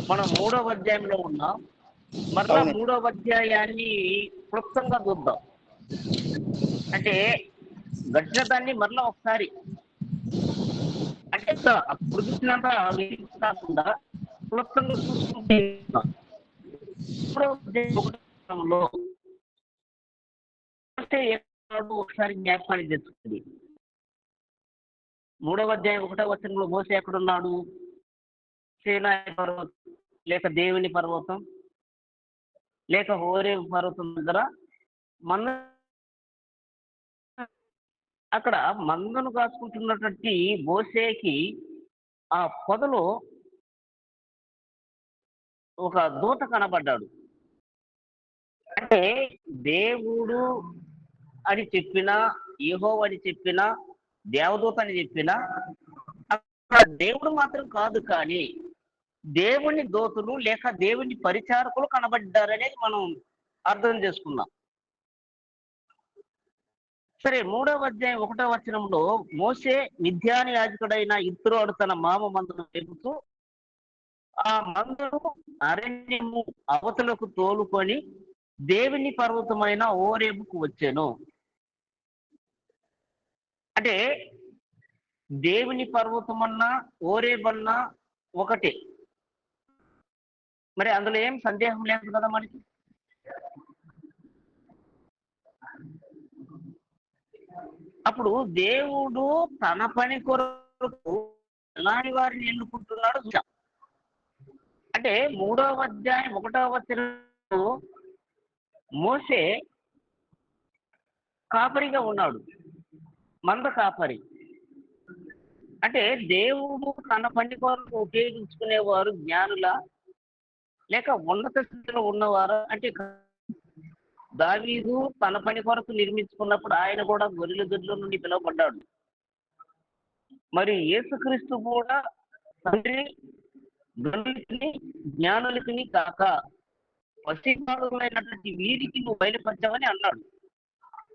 మనం 3వ అధ్యాయంలో ఉన్నాం. మరలా అవును. 3వ అధ్యాయాన్ని క్లుప్తంగా చూద్దాం. అంటే గడిచిన దాన్ని మరలా ఒకసారి అంటే అప్పుడు చూసినంత కాకుండా క్లుప్తంగా చూసుకుంటే 3వ అధ్యాయం 1వ ఒకసారి జ్ఞాపకానికి తెచ్చుకుంది. 3వ అధ్యాయం 1వ వచనంలో మోసే ఎక్కడున్నాడు? సీనాయి పర్వతం, లేక దేవుని పర్వతం, లేక హోరేబు పర్వతం దగ్గర మంద, అక్కడ మందను కాసుకుంటున్నటువంటి మోసేకి ఆ పొదలో ఒక దూత కనబడ్డాడు. అంటే దేవుడు అని చెప్పినా, యెహోవా అని చెప్పినా, దేవదూత అని చెప్పినా అక్కడ దేవుడు మాత్రం కాదు, కానీ దేవుని దూతలు లేక దేవుని పరిచారకులు కనబడ్డారనేది మనం అర్థం చేసుకున్నాం. సరే, 3వ అధ్యాయం 1వ వచనంలో మోసే మిద్యాను యాజకుడైన యిత్రోడు తన మామ మందను చెబుతూ ఆ మందను అరణ్యము అవతలకు తోలుకొని దేవుని పర్వతమైన ఓరేబుకు వచ్చాను. అంటే దేవుని పర్వతమన్నా ఓరేబన్నా ఒకటే. మరి అందులో ఏం సందేహం లేదు కదా మనకి. అప్పుడు దేవుడు తన పని కొరకు ఎలాంటి వారిని ఎన్నుకుంటున్నాడో చూసాం. అంటే 3వ అధ్యాయం 1వ వచనంలో మోసే కాపరిగా ఉన్నాడు, మంద కాపరి. అంటే దేవుడు తన పని కొరకు ఉపయోగించుకునేవారు జ్ఞానుల లేక ఉన్నత స్థితిలో ఉన్నవారు? అంటే దావీదు తన పని కొరకు నిర్మించుకున్నప్పుడు ఆయన కూడా గొర్రెల దొడ్ల నుండి పిలువబడ్డాడు. మరి యేసుక్రీస్తు కూడా తండ్రి గొర్రెలకి జ్ఞానులకి కాక వశీకరులైనటువంటి వీరికి నువ్వు బయలుపరచావని అన్నాడు.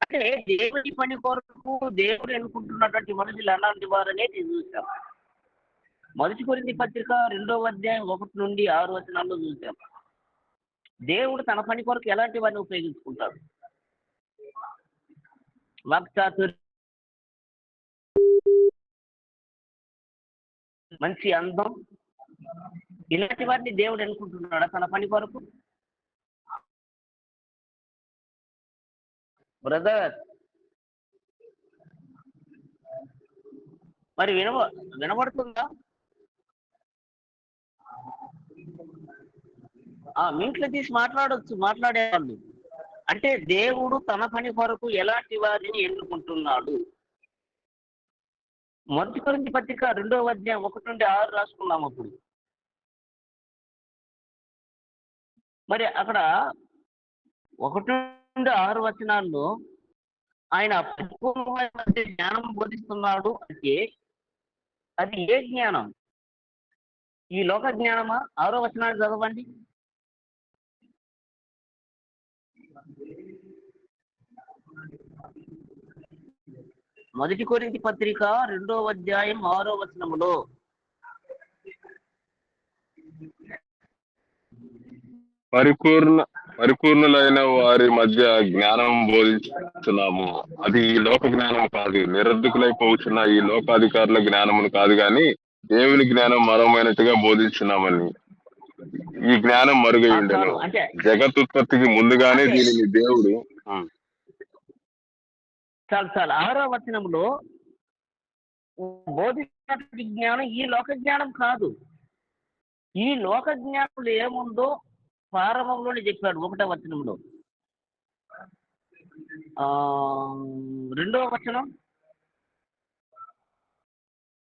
అంటే దేవుడి పని కొరకు దేవుడు ఎన్నుకుంటున్నటువంటి మనుషులు ఎలాంటి వారు అనేది చూసాం. 1 కొరింథీ పత్రిక 2వ అధ్యాయం 1 నుండి 6 వచనాల్లో చూసాం. దేవుడు తన పని కొరకు ఎలాంటి వారిని ఉపయోగించుకుంటాడు? వాక్చాతుర్యం, మంచి అందం, ఇలాంటి వారిని దేవుడు ఎన్నుకుంటున్నాడా తన పని కొరకు? బ్రదర్, మరి వినబడుతుందా? మీట్లో తీసి మాట్లాడొచ్చు, మాట్లాడేవాళ్ళు. అంటే దేవుడు తన పని కొరకు ఎలాంటి వారిని ఎన్నుకుంటున్నాడు? 1 కొరింథీ పత్రిక 2వ అధ్యాయం 1 నుండి 6 రాసుకున్నాం. అప్పుడు మరి అక్కడ 1 నుండి 6 వచనాల్లో ఆయన పరిపూర్ణమైన జ్ఞానం బోధిస్తున్నాడు అంటే అది ఏ జ్ఞానం? ఈ లోక జ్ఞానమా? 6వ వచనాన్ని చదవండి. మొదటి కొరింథీ పత్రిక 2వ అధ్యాయం 6వ వచనములో పరిపూర్ణులైన వారి మధ్య జ్ఞానం బోధించుతున్నాము. అది ఈ లోక జ్ఞానం కాదు, నిరర్ధకులైపోతున్న ఈ లోకాధికారుల జ్ఞానమును కాదు, గాని దేవుని జ్ఞానం మరమైనట్టుగా బోధించున్నామని. ఈ జ్ఞానం మరుగై ఉండెను, అంటే జగతుత్పత్తికి ముందుగానే దీనిని దేవుడు. చాలు 6వ వచనంలో బోధించినటువంటి జ్ఞానం ఈ లోక జ్ఞానం కాదు. ఈ లోక జ్ఞానంలో ఏముందో ప్రారంభంలోనే చెప్పాడు 1వ వచనంలో. 2వ వచనం,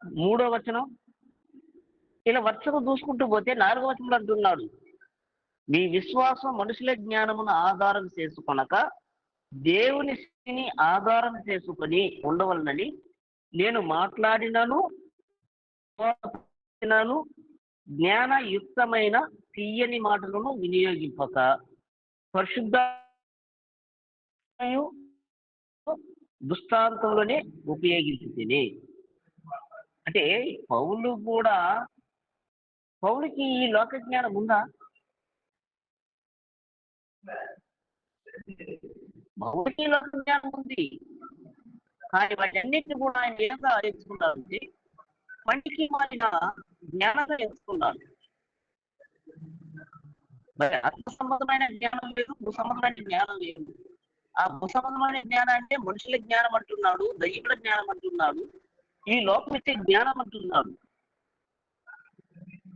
3వ వచనం, ఇలా వరుసగా చూసుకుంటూ పోతే 4వ వచనంలో అంటున్నాడు, మీ విశ్వాసం మనుషుల జ్ఞానమును ఆధారం చేసుకొనక దేవుని శక్తిని ఆధారం చేసుకొని ఉండవలనని నేను మాట్లాడినను జ్ఞానయుక్తమైన తీయని మాటలను వినియోగింపక పరిశుద్ధ దృష్టాంతంలోనే ఉపయోగించింది. అంటే పౌలు కూడా పౌలుకి ఈ లోక జ్ఞానం ఉందా? పౌలుకి ఈ లోక జ్ఞానం ఉంది, కానీ వాటన్నిటిని కూడా ఆయన ఏగా ఎంచుకున్నారంటే పంటికి మారిన జ్ఞానంగా ఎంచుకున్నారు. మరి ఆత్మ సంబంధమైన జ్ఞానం లేదు, భూ సంబంధమైన జ్ఞానం లేదు. ఆ భూ సంబంధమైన జ్ఞానం అంటే మనుషుల జ్ఞానం అంటున్నాడు, దైవుల జ్ఞానం అంటున్నాడు, ఈ లోకం ఇచ్చే జ్ఞానం అంటున్నాడు.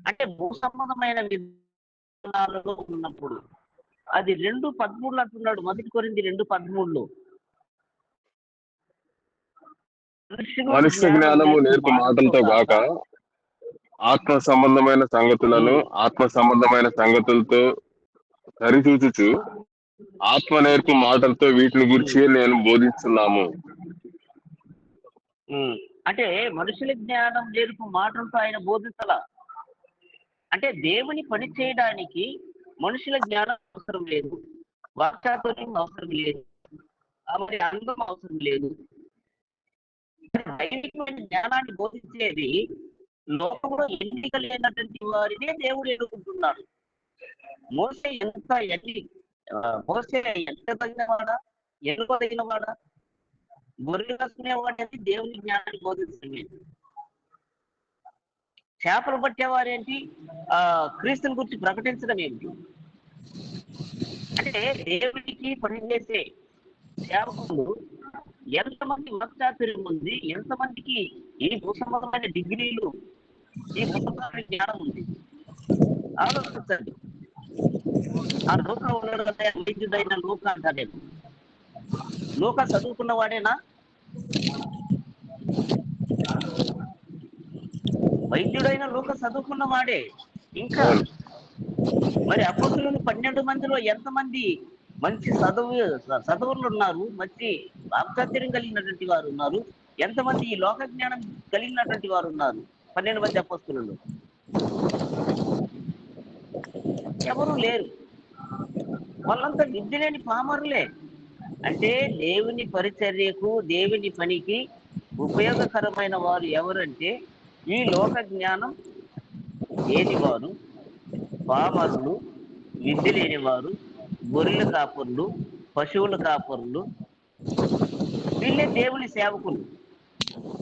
అంటే భూ సంబంధమైన విధానాలలో ఉన్నప్పుడు అది 2:13 అంటున్నాడు. 1 కొరింథీ 2:13 మనుష్య జ్ఞానము నేర్పు మాటలతో గాక ఆత్మ సంబంధమైన సంగతులను ఆత్మ సంబంధమైన సంగతులతో సరిచూచుచు ఆత్మ నేర్పు మాటలతో వీటిని గురించి నేను బోధిస్తున్నాము. అంటే మనుషుల జ్ఞానం నేర్పు మాటలతో ఆయన బోధించాల. అంటే దేవుని పని చేయడానికి మనుషుల జ్ఞానం అవసరం లేదు, వాక్చాతుర్యం అవసరం లేదు, మరి అందం అవసరం లేదు. దైవికమైన జ్ఞానాన్ని బోధించేది లోకంలో ఎన్నిక లేనటువంటి వారినే దేవుడు ఎన్నుకుంటున్నాడు. మోసే ఎంత తగినవాడా, ఎన్నుకోదగినవాడా? గొర్రెలు కాసుకునేవాడేంటి దేవుని జ్ఞానాన్ని బోధించడమే. చేపలు పట్టేవారేంటి క్రీస్తుని గురించి ప్రకటించడం ఏంటి? అంటే దేవునికి పనిచేసే సేవకులు ఎంతమంది వాక్చాతుర్యం ఉంది, ఎంతమందికి ఈ భూసంబంధమైన డిగ్రీలు, ఈ భూసంబంధమైన జ్ఞానం ఉంది ఆలోచించండి. ఆ లోక ఉన్నాడు కదా, వైద్యుడైన లోక అంటాడేమో. లోక చదువుకున్న వాడేనా? వైద్యుడైన లోక చదువుకున్న వాడే. ఇంకా మరి అపోస్తులు 12 మందిలో ఎంతమంది మంచి చదువులు ఉన్నారు, మంచి వాక్చాతుర్యం కలిగినటువంటి వారు ఉన్నారు? ఎంతమంది ఈ లోక జ్ఞానం కలిగినటువంటి వారు ఉన్నారు? 12 మంది అపోస్తులు ఎవరు లేరు. వాళ్ళంతా విద్య లేని పామరులే. అంటే దేవుని పరిచర్యకు, దేవుని పనికి ఉపయోగకరమైన వారు ఎవరంటే ఈ లోక జ్ఞానం లేని వారు, పామరులు, విద్య లేని వారు, గొర్రెల కాపరులు, పశువుల కాపరులు, వీళ్ళే దేవుని సేవకులు.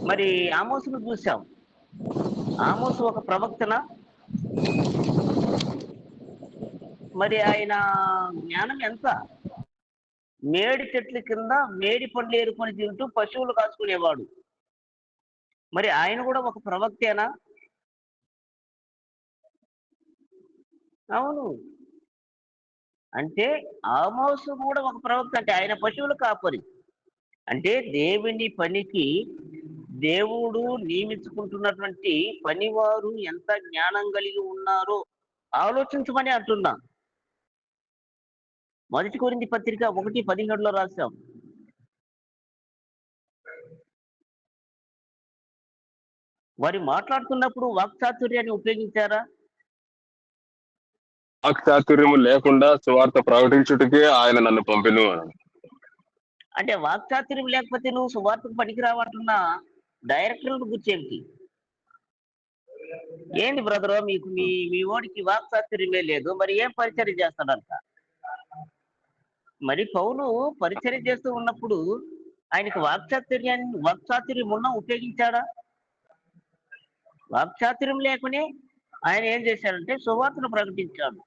మరి ఆమోసును చూసాం. ఆమోసు ఒక ప్రవక్తన? మరి ఆయన జ్ఞానం ఎంత? మేడి చెట్ల కింద మేడి పండ్లు ఏరుకొని తింటూ పశువులు కాసుకునేవాడు. మరి ఆయన కూడా ఒక ప్రవక్తేనా? అవును. అంటే ఆమోసు కూడా ఒక ప్రవక్త. అంటే ఆయన పశువులు కాపరి. అంటే దేవుని పనికి దేవుడు నియమించుకుంటున్నటువంటి పనివారు ఎంత జ్ఞానం కలిగి ఉన్నారో ఆలోచించమని అంటున్నా. 1 కొరింథీ పత్రిక 1:17 రాశాం. వారు మాట్లాడుతున్నప్పుడు వాక్చాతుర్యాన్ని ఉపయోగించారా? వాక్చాతుర్యము లేకుండా సువార్త ప్రకటించుటకే ఆయన నన్ను పంపెను. అంటే వాక్చాతుర్యం లేకపోతే నువ్వు సువార్తకు పనికిరావంటున్నా డైరెక్టర్లను గుర్చేంటి? ఏంది బ్రదరు, మీకు మీ ఓడికి వాక్చాతుర్యమే లేదు, మరి ఏం పరిచర్య చేస్తాడంట? మరి పౌలు పరిచర్య చేస్తూ ఉన్నప్పుడు ఆయనకి వాక్చాతుర్యం ఉన్న ఉపయోగించాడా? వాక్చాతుర్యం లేకునే ఆయన ఏం చేశాడంటే సువార్తను ప్రకటించాడు.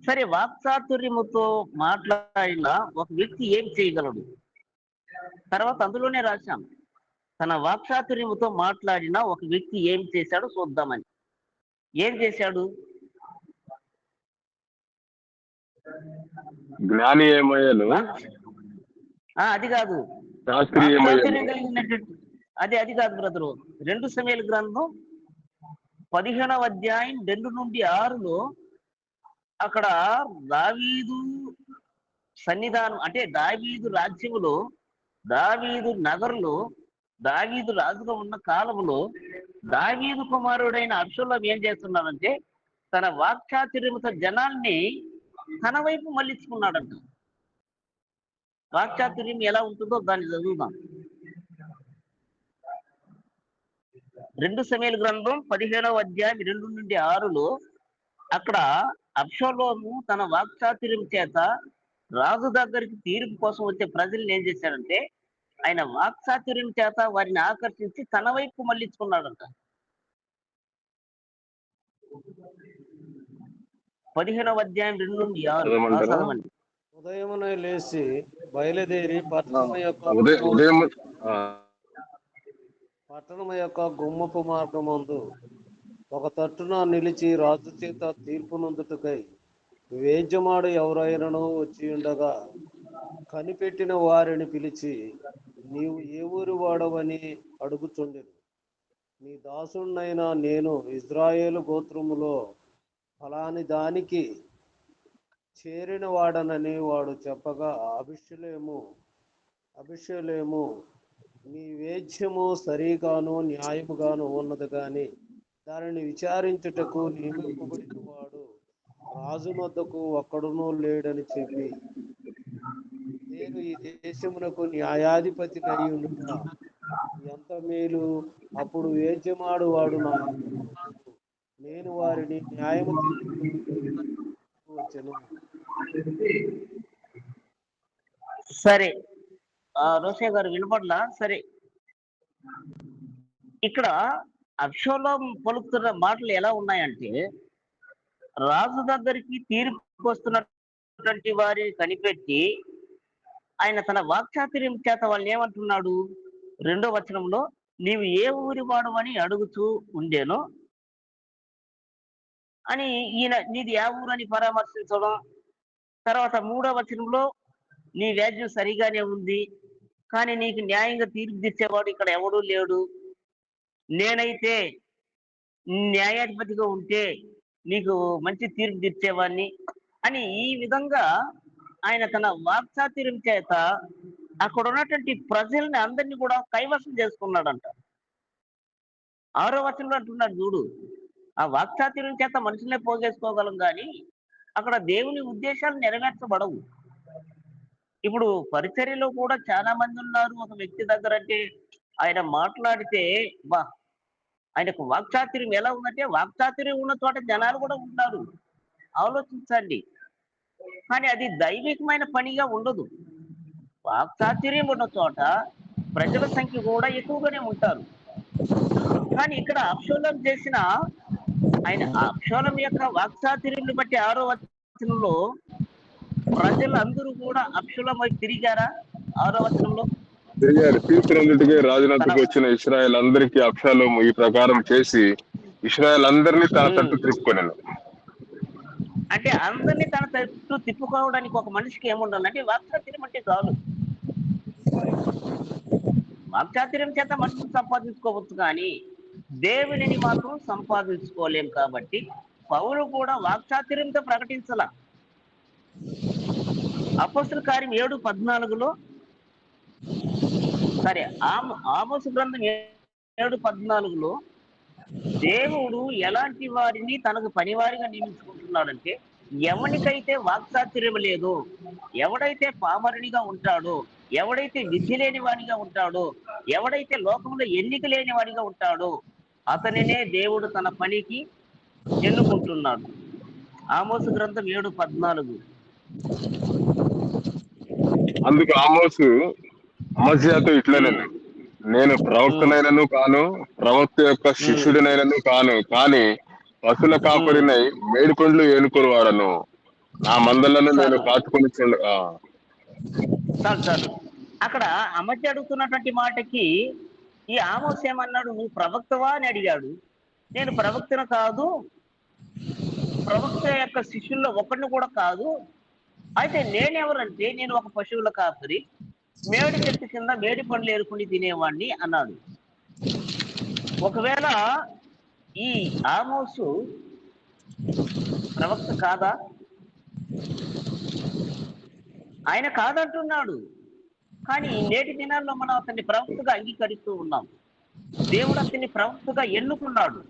సరే, వాక్చాతుర్యముతో మాట్లాడిన ఒక వ్యక్తి ఏం చేయగలడు? తర్వాత అందులోనే రాశాం, తన వాక్చాతుర్యముతో మాట్లాడిన ఒక వ్యక్తి ఏం చేశాడో చూద్దామని. ఏం చేశాడు? జ్ఞాని ఏమయ్యాను, అది కాదు. శాస్త్రీయమయ్యాను. కలిగినటువంటి అది కాదు బ్రదరు. 2 సమూయేలు గ్రంథం 15వ అధ్యాయం 2 నుండి 6లో అక్కడ దావీదు సన్నిధానం, అంటే దావీదు రాజ్యములో, దావీదు నగరులో, దావీదు రాజుగా ఉన్న కాలంలో దావీదు కుమారుడైన అబ్షాలోము ఏం చేస్తున్నాడంటే తన వాక్చాతుర్యముతో జనాల్ని తన వైపు మళ్ళించుకున్నాడంట. వాక్చాతుర్యం ఎలా ఉంటుందో దాన్ని చదువుదాం. 2 సమూయేలు గ్రంథం 15వ అధ్యాయం 2-6లో అక్కడ అబ్షాలోము తన వాక్చాతుర్యం చేత రాజు దగ్గరికి తీర్పు కోసం వచ్చే ప్రజల్ని ఏం చేశాడంటే ఆయన వాక్చాతుర్యం చేత వారిని ఆకర్షించి తన వైపు మళ్ళించుకున్నాడంట. 15వ అధ్యాయం 2-6 చదవమంటారా? చదవండి. ఉదయమునే లేచి బయలుదేరి ఉదయం పట్టణము యొక్క గుమ్మపు మార్గమందు ఒక తట్టున నిలిచి రాజు చేత తీర్పు నొందుటకై వేద్యమాడు ఎవరైనాను వచ్చి ఉండగా కనిపెట్టిన వారిని పిలిచి, నీవు ఏ ఊరి వాడవని అడుగుచుండెను. నీ దాసుడినైనా నేను ఇజ్రాయేలు గోత్రములో ఫలాని దానికి చేరిన వాడనని వాడు చెప్పగా, అభిషేలేము నీ వేద్యము సరిగాను న్యాయముగాను ఉన్నది కానీ దానిని విచారించుటకు నియమింపబడిన వాడు రాజు వద్దకు ఒక్కడునూ లేడని చెప్పి, నేను ఈ దేశమునకు న్యాయాధిపతి అయి ఉండుట ఎంత మేలు. అప్పుడు వేద్యమాడు వాడు నా నేను వారిని న్యాయము వచ్చెను. సరే, రోషయ్య గారు వినపడలా? సరే, ఇక్కడ అబ్షాలోము పలుకుతున్న మాటలు ఎలా ఉన్నాయంటే, రాజు దగ్గరికి తీర్పుకు వస్తున్నటువంటి వారిని కనిపెట్టి ఆయన తన వాక్చాతుర్యం చేత వాళ్ళని ఏమంటున్నాడు? 2వ వచనంలో నీవు ఏ ఊరి వాడు అని అడుగుతూ ఉండేను అని ఈయన నీది ఏ ఊరు అని పరామర్శించడం. తర్వాత 3వ వచనంలో నీ వ్యాజ్యం సరిగానే ఉంది, కానీ నీకు న్యాయంగా తీర్పు తెచ్చేవాడు ఇక్కడ ఎవడూ లేడు. నేనైతే న్యాయాధిపతిగా ఉంటే నీకు మంచి తీర్పు తెచ్చేవాడిని అని ఈ విధంగా ఆయన తన వాక్చాతుర్యం చేత అక్కడ ఉన్నటువంటి ప్రజల్ని అందరినీ కూడా కైవసం చేసుకున్నాడంట. 6వ వచనంలో అంటున్నాడు చూడు, ఆ వాక్చాతుర్యం చేత మనుషులనే పోగేసుకోగలం కానీ అక్కడ దేవుని ఉద్దేశాలు నెరవేర్చబడవు. ఇప్పుడు పరిచర్యలో కూడా చాలా మంది ఉన్నారు. ఒక వ్యక్తి దగ్గర అంటే ఆయన మాట్లాడితే ఆయనకు వాక్చాతుర్యం ఎలా ఉందంటే, వాక్చాతుర్యం ఉన్న చోట జనాలు కూడా ఉంటారు. ఆలోచించండి. కానీ అది దైవికమైన పనిగా ఉండదు. వాక్చాతుర్యం ఉన్న చోట ప్రజల సంఖ్య కూడా ఎక్కువగానే ఉంటారు. కానీ ఇక్కడ అబ్షాలోము చేసిన అబ్షాలోము యొక్క వాక్చాతుర్యాన్ని బట్టి 6వ వచనంలో ప్రజలందరూ కూడా అబ్షాలోము వైపు తిరిగారా? 6వ వచనంలో తిరిగారు. తీర్పునందుటికి రాజునద్దకు వచ్చిన ఇశ్రాయేల్ అందరికీ అబ్షాలోము ఈ ప్రకారం చేసి ఇశ్రాయేల్ అందరినీ తన తట్టు త్రిప్పుకొనెను. అంటే అందరినీ తన తట్టు తిప్పుకోవడానికి ఒక మనిషికి ఏముండాలంటే వాక్చాతుర్యం అంటే చాలు. వాక్చాతుర్యం చేత మనుషులు సంపాదించుకోవచ్చు కానీ దేవునిని మాత్రం సంపాదించుకోలేం. కాబట్టి పౌలు కూడా వాక్చాతుర్యంతో ప్రకటించాల. అపోస్తల కార్యం 7:14లో సరే, ఆమోసు గ్రంథం 7:14లో దేవుడు ఎలాంటి వారిని తనకు పనివారిగా నియమించుకుంటున్నాడంటే, ఎవరికైతే వాక్చాతుర్యం లేదో, ఎవడైతే పామరునిగా ఉంటాడో, ఎవడైతే విధి లేని వాడిగా ఉంటాడో, ఎవడైతే లోకంలో ఎన్నిక లేని వాడిగా ఉంటాడో అతనినే దేవుడు తన పనికి ఎన్నుకుంటున్నాడు. ఆమోసు గ్రంథం 7:14. అందుకు ఆమోసు అమజ్యాతో ఇట్లనే, నేను ప్రవక్తనైనను కాను, ప్రవక్త యొక్క శిష్యుడినైనను కాను, కానీ పశుల కాపరినై మేడిపండ్లు ఏనుకొని వాడను, నా మందలను నేను కాచుకొని చాలు. అక్కడ అమధ్య అడుగుతున్నటువంటి మాటకి ఈ ఆమోస్ ఏమన్నాడు? నువ్వు ప్రవక్తవా అని అడిగాడు. నేను ప్రవక్తను కాదు, ప్రవక్త యొక్క శిష్యుల్లో ఒకరిని కూడా కాదు. అయితే నేనెవరంటే నేను ఒక పశువుల కాపరి, మేడి చెట్టు కింద మేడి పండ్లు ఏరుకుని తినేవాడిని అన్నాడు. ఒకవేళ ఈ ఆమోసు ప్రవక్త కాదా? ఆయన కాదంటున్నాడు. కానీ నేటి దినాల్లో మనం అతన్ని ప్రవక్తగా అంగీకరిస్తూ ఉన్నాం. దేవుడు అతన్ని ప్రవక్తగా ఎన్నుకున్నాడు.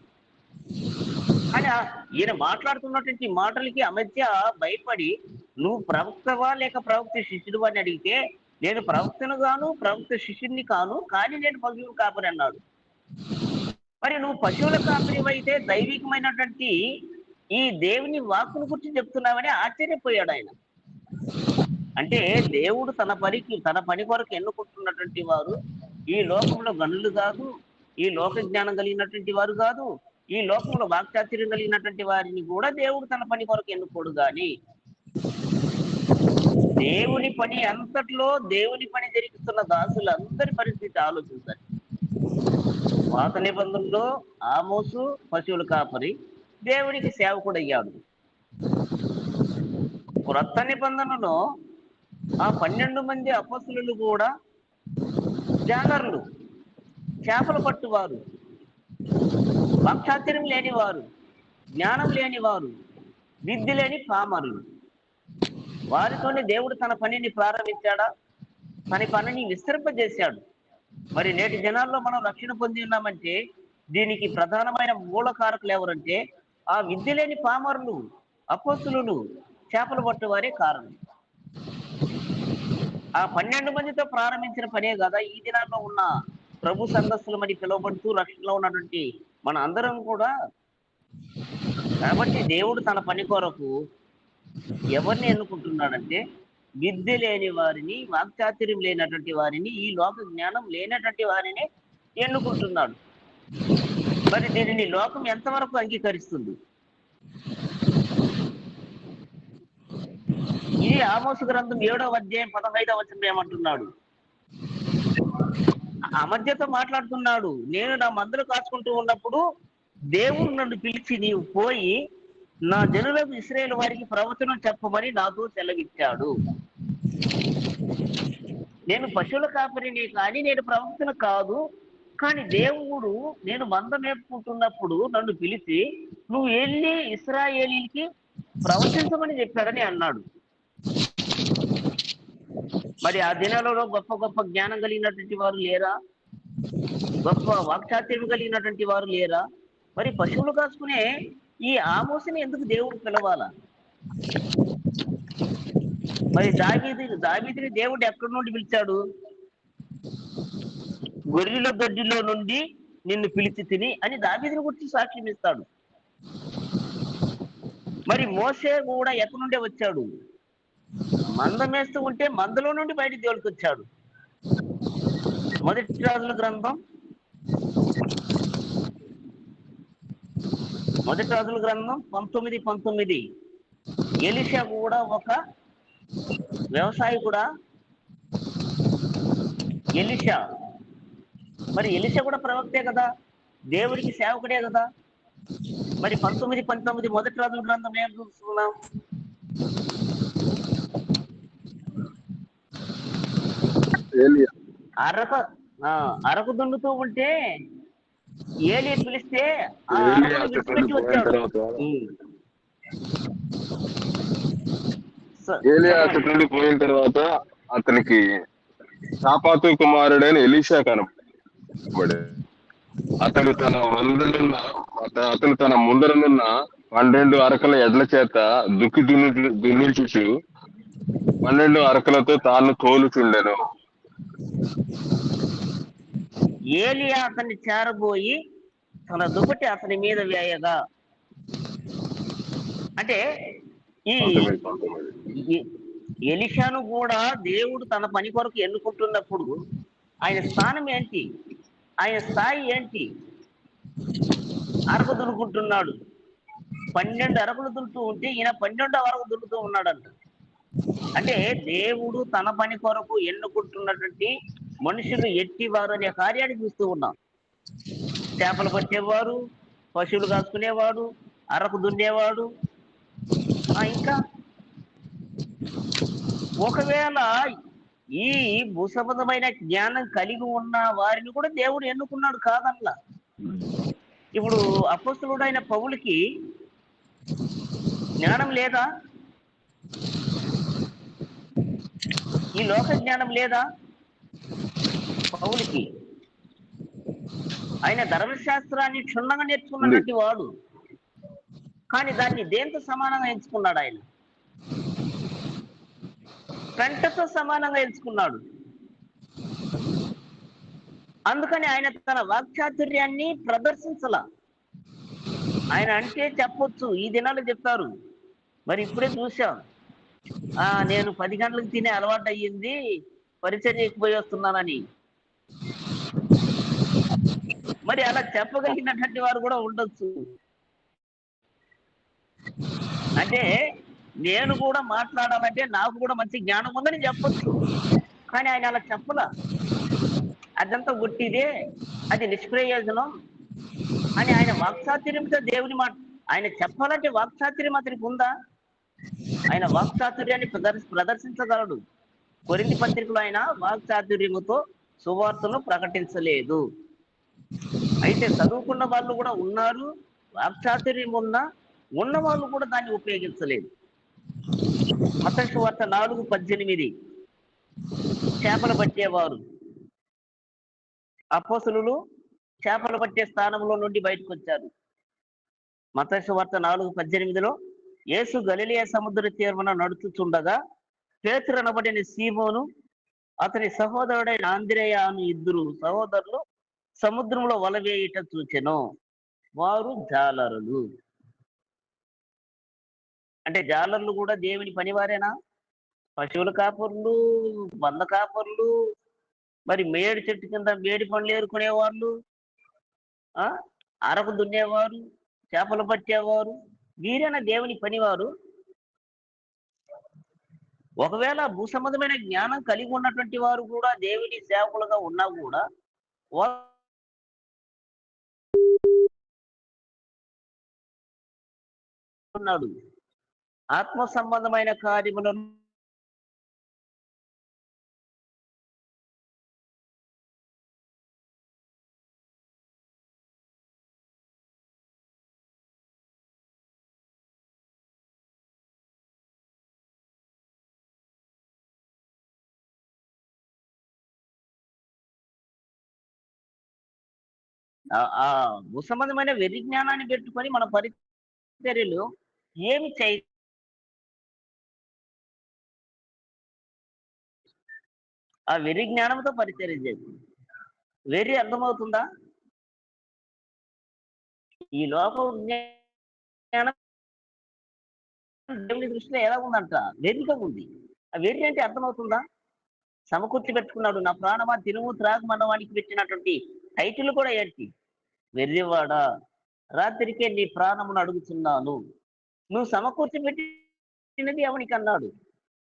కానీ ఈయన మాట్లాడుతున్నటువంటి మాటలకి అమధ్య భయపడి నువ్వు ప్రవక్తవా లేక ప్రవక్త శిష్యుడు అని అడిగితే, నేను ప్రవక్తను గాను ప్రవక్త శిష్యుడిని కాను, కానీ నేను పశువులు కాపరి అన్నాడు. మరి నువ్వు పశువుల కాపరివైతే దైవికమైనటువంటి ఈ దేవుని వాక్కును గురించి చెప్తున్నావని ఆశ్చర్యపోయాడు ఆయన. అంటే దేవుడు తన పని కొరకు ఎన్నుకుంటున్నటువంటి వారు ఈ లోకంలో గనులు కాదు, ఈ లోక జ్ఞానం కలిగినటువంటి వారు కాదు, ఈ లోకంలో వాక్చాతుర్యం కలిగినటువంటి వారిని కూడా దేవుడు తన పని కొరకు ఎన్నుకోడు. గాని దేవుని పని అంతట్లో దేవుని పని జరిగిస్తున్న దాసులందరి పరిస్థితి ఆలోచించాలి. పాత నిబంధనలో ఆమోసు పశువుల కాపరి దేవునికి సేవకుడు అయ్యాడు. క్రొత్త నిబంధనలో ఆ 12 మంది అపొస్తలులు కూడా జాగరులు, చేపలు పట్టువారు, వాక్చాతుర్యం లేనివారు, జ్ఞానం లేనివారు, విద్య లేని పామరులు. వారితోనే దేవుడు తన పనిని ప్రారంభించాడా? తన పనిని విస్తరింపజేశాడు. మరి నేటి జనాల్లో మనం రక్షణ పొంది ఉన్నామంటే దీనికి ప్రధానమైన మూల కారకులు ఎవరంటే ఆ విద్య లేని పామరులు, అపొస్తలులు, చేపలు పట్టువారే కారణం. ఆ 12 మందితో ప్రారంభించిన పనే కదా ఈ దినాల్లో ఉన్న ప్రభు సంఘస్థులమని పిలువబడుతూ రక్షణలో ఉన్నటువంటి మన అందరం కూడా. కాబట్టి దేవుడు తన పని కొరకు ఎవరిని ఎన్నుకుంటున్నాడంటే విద్య లేని వారిని, వాక్చాతుర్యం లేనటువంటి వారిని, ఈ లోక జ్ఞానం లేనటువంటి వారిని ఎన్నుకుంటున్నాడు. మరి దీనిని లోకం ఎంతవరకు అంగీకరిస్తుంది? ఇది ఆమోసు గ్రంథం 7వ అధ్యాయం 15వ వచనం ఏమంటున్నాడు? అమధ్యతో మాట్లాడుతున్నాడు. నేను నా మందలు కాచుకుంటూ ఉన్నప్పుడు దేవుడు నన్ను పిలిచి నీవు పోయి నా జనులకు ఇశ్రాయేలు వారికి ప్రవచనం చెప్పమని నాతో సెలవిచ్చాడు. నేను పశువుల కాపరిని కానీ నేను ప్రవక్తన కాదు. కానీ దేవుడు నేను మంద మేపుకుంటున్నప్పుడు నన్ను పిలిచి నువ్వు వెళ్ళి ఇశ్రాయేలీకి ప్రవచించమని చెప్పాడని అన్నాడు. మరి ఆ దినాలలో గొప్ప గొప్ప జ్ఞానం కలిగినటువంటి వారు లేరా? గొప్ప వాక్చాతుర్యం కలిగినటువంటి వారు లేరా? మరి పశువులు కాసుకునే ఈ ఆమోసుని ఎందుకు దేవుడు పిలవాలా? మరి దావీదుని దేవుడు ఎక్కడి నుండి పిలిచాడు? గొర్రెల దొడ్డిలో నుండి నిన్ను పిలిచి తిని అని దావీదుని గురించి సాక్ష్యం ఇస్తాడు. మరి మోసే కూడా ఎక్కడి నుండే వచ్చాడు? మందం వేస్తూ ఉంటే మందలో నుండి బయటికి తోలుకొచ్చాడు. మొదటి రాజుల గ్రంథం 19:19 ఎలీషా కూడా ఒక వ్యవసాయకుడా? ఎలీషా కూడా ప్రవక్తే కదా, దేవుడికి సేవకుడే కదా. మరి 19:19 మొదటి రాజుల గ్రంథం ఏం చూస్తున్నాం? అరకు దున్నుతూ ఉంటే ఏలియా పిలిస్తే విడిచిపెట్టి వచ్చాడు. ఏలియా అక్కడి నుండి పోయిన తర్వాత అతనికి షాపాతు కుమారుడైన ఎలీషా కనబడి అతను తన ముందరనున్న 12 అరకల ఎడ్ల చేత దున్నించుచు 12 అరకలతో తాను తోలుచుండెను. ఏలియా అతన్ని చేరబోయి తన దుప్పటి అతని మీద వేయగా, అంటే ఈ ఎలీషాను కూడా దేవుడు తన పని కొరకు ఎన్నుకుంటున్నప్పుడు ఆయన స్థానం ఏంటి? ఆయన స్థాయి ఏంటి? అరకు దున్నుకుంటున్నాడు. 12 అరకులు దున్నుతూ ఉంటే ఈయన 12వ అరకు దున్నుతూ ఉన్నాడంట. అంటే దేవుడు తన పని కొరకు ఎన్నుకుంటున్నటువంటి మనుషులు ఎట్టివారు అనే కార్యాన్ని చూస్తూ ఉన్నాం. చేపలు పట్టేవాడు, పశువులు కాసుకునేవాడు, అరకు దున్నేవాడు, ఇంకా ఒకవేళ ఈ భూసంబంధమైన జ్ఞానం కలిగి ఉన్న వారిని కూడా దేవుడు ఎన్నుకున్నాడు కాదల్లా. ఇప్పుడు అపొస్తలుడైన పౌలుకి జ్ఞానం లేదా? ఈ లోక జ్ఞానం లేదా పౌలుకి? ఆయన ధర్మశాస్త్రాన్ని క్షుణ్ణంగా నేర్చుకున్నటువంటి వాడు. కానీ దాన్ని దేంతో సమానంగా ఎంచుకున్నాడు? ఆయన పెంటతో సమానంగా ఎంచుకున్నాడు. అందుకని ఆయన తన వాక్చాతుర్యాన్ని ప్రదర్శించాల. ఆయన అంటే చెప్పొచ్చు, ఈ దినాలు చెప్తారు. మరి ఇప్పుడే చూసాం, నేను 10 గంటలకు తినే అలవాటు అయ్యింది, పరిచర్యకు పోయి వస్తున్నానని. మరి అలా చెప్పగలిగినటువంటి వారు కూడా ఉండొచ్చు. అంటే నేను కూడా మాట్లాడాలంటే నాకు కూడా మంచి జ్ఞానం ఉందని చెప్పొచ్చు. కానీ ఆయన అలా చెప్పలా. అదంతా ఒట్టిదే, అది నిష్ప్రయోజనం అని ఆయన వాక్చాతుర్యంతో దేవుని మాట ఆయన చెప్పాలంటే వాక్చాతుర్యం అతనికి ఉందా? ఆయన వాక్చాతుర్యాన్ని ప్రదర్శించగలడు. కొరింథీ పత్రికలో ఆయన వాక్చాతుర్యముతో సువార్తను ప్రకటించలేదు. అయితే చదువుకున్న వాళ్ళు కూడా ఉన్నారు, వాక్చాతుర్యం ఉన్న వాళ్ళు కూడా దాన్ని ఉపయోగించలేదు. మత్తయి సువార్త 4:18 చేపలు పట్టేవారు, అపోస్తలులు చేపలు పట్టే స్థానంలో నుండి బయటకు వచ్చారు. మత్తయి సువార్త 4:18 యేసు గలిలయ సముద్ర తీరమున నడుచుచుండగా పేతురు అనబడిన సీమోను అతని సహోదరుడైన ఆంద్రేయ అను ఇద్దరు సహోదరులు సముద్రంలో వల వేయుట చూచెను. వారు జాలరులు. అంటే జాలర్లు కూడా దేవుని పనివారేనా? పశువుల కాపర్లు, బంద కాపర్లు, మరి మేడి చెట్టు కింద మేడి పండ్లు ఏరుకునే వాళ్ళు, అరకు దున్నేవారు, చేపలు పట్టేవారు, వీరైనా దేవుని పనివారు? ఒకవేళ భూసంబంధమైన జ్ఞానం కలిగి ఉన్నటువంటి వారు కూడా దేవుని సేవకులుగా ఉన్నా కూడా ఉన్నాడు. ఆత్మ సంబంధమైన కార్యములను ఆ భూసంబంధమైన వెర్రి జ్ఞానాన్ని పెట్టుకొని మన పరిచర్యలు ఏమి చేయ ఆ వెర్రి జ్ఞానంతో పరిచర్య చేసి వెర్రి అర్థమవుతుందా? ఈ లోక జ్ఞానం దేవుని దృష్టిలో ఎలా ఉందంట? వెర్రిగా ఉంది. ఆ వెర్రి అంటే అర్థమవుతుందా? సమకూర్చి పెట్టుకున్నాడు, నా ప్రాణమా తినుము త్రాగమన్నవానికి పెట్టినటువంటి టైటిల్ కూడా ఏంటి? వెర్రివాడా, రాత్రికే నీ ప్రాణమును అడుగుతున్నాను, నువ్వు సమకూర్చి పెట్టినది ఎవనికి అన్నాడు.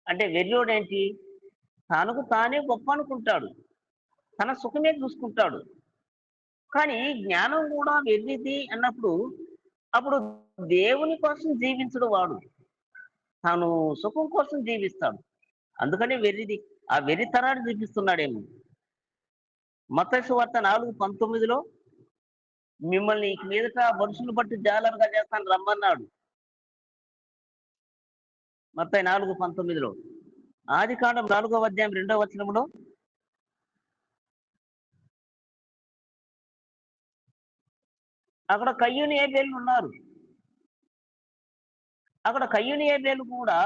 అంటే వెర్రివాడు ఏంటి? తనకు తానే గొప్ప అనుకుంటాడు, తన సుఖమే చూసుకుంటాడు. కానీ జ్ఞానం కూడా వెర్రిది అన్నప్పుడు అప్పుడు దేవుని కోసం జీవించడు వాడు, తాను సుఖం కోసం జీవిస్తాడు. అందుకనే వెర్రిది. ఆ వెర్రితనాన్ని చూపిస్తున్నాడేమో. మత్తయి సువార్త 4:19 మిమ్మల్ని ఇక మీదట మనుషులు బట్టి జాలరుగా చేస్తాను రమ్మన్నాడు. మత్తయి 4:19 ఆదికాండం 4వ అధ్యాయం 2వ వచనంలో అక్కడ కయ్యూని ఏబేలు ఉన్నారు. అక్కడ కయ్యూని ఏబేలు కూడా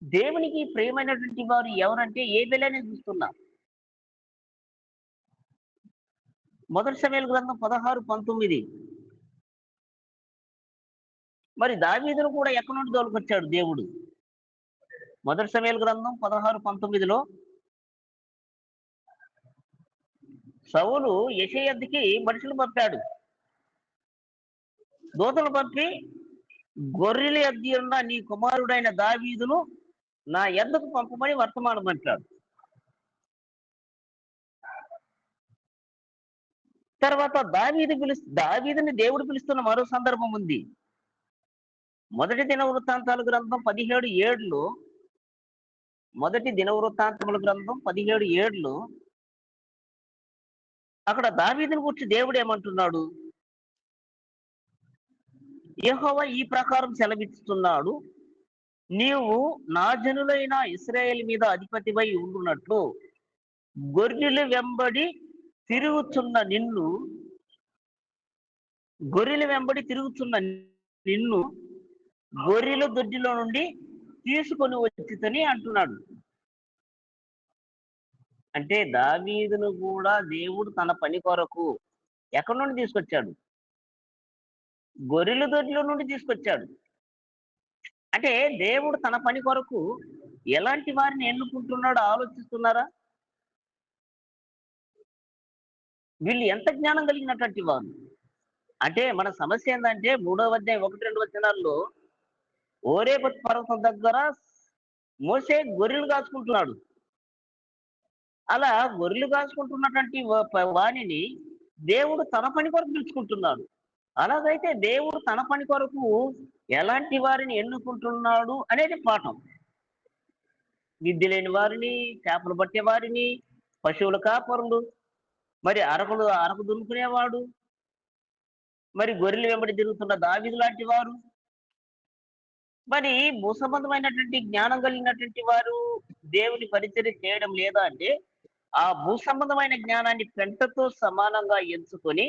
దేవునికి ప్రియమైనటువంటి వారు ఎవరంటే ఏబేలనే చూస్తున్నా. మొదటి సమూయేలు గ్రంథం 16:19 మరి దావీదును కూడా ఎక్కడి నుండి తోలుకొచ్చాడు దేవుడు? మొదటి సమూయేలు గ్రంథం 16:19 సౌలు యెషయా మనుషులు పంపాడు, దూతలు పంపి గొర్రెల యొద్ద ఉన్న నీ కుమారుడైన దావీదును నా యొద్దకు పంపమని వర్తమానం అంటాడు. తర్వాత దావీదుని దేవుడు పిలుస్తున్న మరో సందర్భం ఉంది. మొదటి దినవృత్తాంతాల గ్రంథం 17:7 మొదటి దినవృత్తాంతముల గ్రంథం 17:7 అక్కడ దావీదుని గురించి దేవుడు ఏమంటున్నాడు? యెహోవా ఈ ప్రకారం సెలవిస్తున్నాడు, నీవు నా జనులైన ఇశ్రాయేలు మీద అధిపతివై ఉండునట్లు గొర్రెలు వెంబడి తిరుగుతున్న నిన్ను గొర్రెల దొడ్డిలో నుండి తీసుకొని వచ్చితని అంటున్నాడు. అంటే దావీదును కూడా దేవుడు తన పని కొరకు ఎక్కడి నుండి తీసుకొచ్చాడు? గొర్రెల దొడ్లో నుండి తీసుకొచ్చాడు. అంటే దేవుడు తన పని కొరకు ఎలాంటి వారిని ఎన్నుకుంటున్నాడో ఆలోచిస్తున్నారా? వీళ్ళు ఎంత జ్ఞానం కలిగినటువంటి వారు. అంటే మన సమస్య ఏంటంటే 3వ అధ్యాయం 1-2 వచనాల్లో ఓరేబు పర్వతం దగ్గర మోసే గొర్రెలు కాచుకుంటున్నాడు. అలా గొర్రెలు కాచుకుంటున్నటువంటి వాణిని దేవుడు తన పని కొరకు పిలుచుకుంటున్నాడు. అలాగైతే దేవుడు తన పని కొరకు ఎలాంటి వారిని ఎన్నుకుంటున్నాడు అనేది పాఠం. విద్య లేని వారిని, చేపలు పట్టే వారిని, పశువుల కాపరులు, మరి అరకు దున్నుకునేవాడు, మరి గొర్రెలు వెంబడి తిరుగుతున్న దావీదు లాంటి వారు, మరి భూసంబంధమైనటువంటి జ్ఞానం కలిగినటువంటి వారు దేవుని పరిచర్య చేయడం లేదా అంటే ఆ భూసంబంధమైన జ్ఞానాన్ని పెంటతో సమానంగా ఎంచుకొని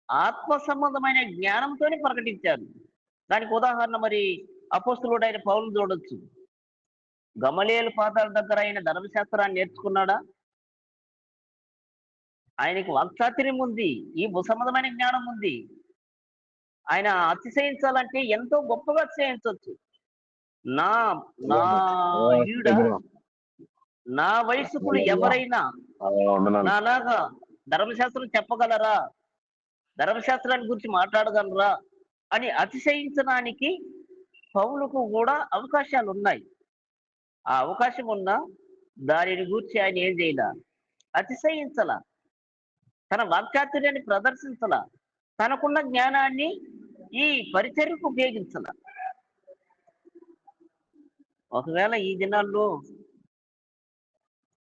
ఆత్మ సంబంధమైన జ్ఞానంతోనే ప్రకటించారు. దానికి ఉదాహరణ మరి అపోస్తలుడైన పౌలు చూడొచ్చు. గమలీయేలు పాదాల దగ్గర ఆయన ధర్మశాస్త్రాన్ని నేర్చుకున్నాడా? ఆయనకి వాక్చాతుర్యం ఉంది, ఈ భూసంబంధమైన జ్ఞానం ఉంది. ఆయన అతిశయించాలంటే ఎంతో గొప్పగా అతిశయించవచ్చు. నా నా ఈడ నా వయసుకులు ఎవరైనా నాలాగా ధర్మశాస్త్రం చెప్పగలరా, ధర్మశాస్త్రాన్ని గురించి మాట్లాడగలరా అని అతిశయించడానికి పౌలుకు కూడా అవకాశాలు ఉన్నాయి. ఆ అవకాశం ఉన్నా దానిని గురించి ఆయన ఏం చేయాల? అతిశయించలా, తన వాక్చాతుర్యాన్ని ప్రదర్శించలా, తనకున్న జ్ఞానాన్ని ఈ పరిచర్యకు ఉపయోగించాల. ఒకవేళ ఈ దినాల్లో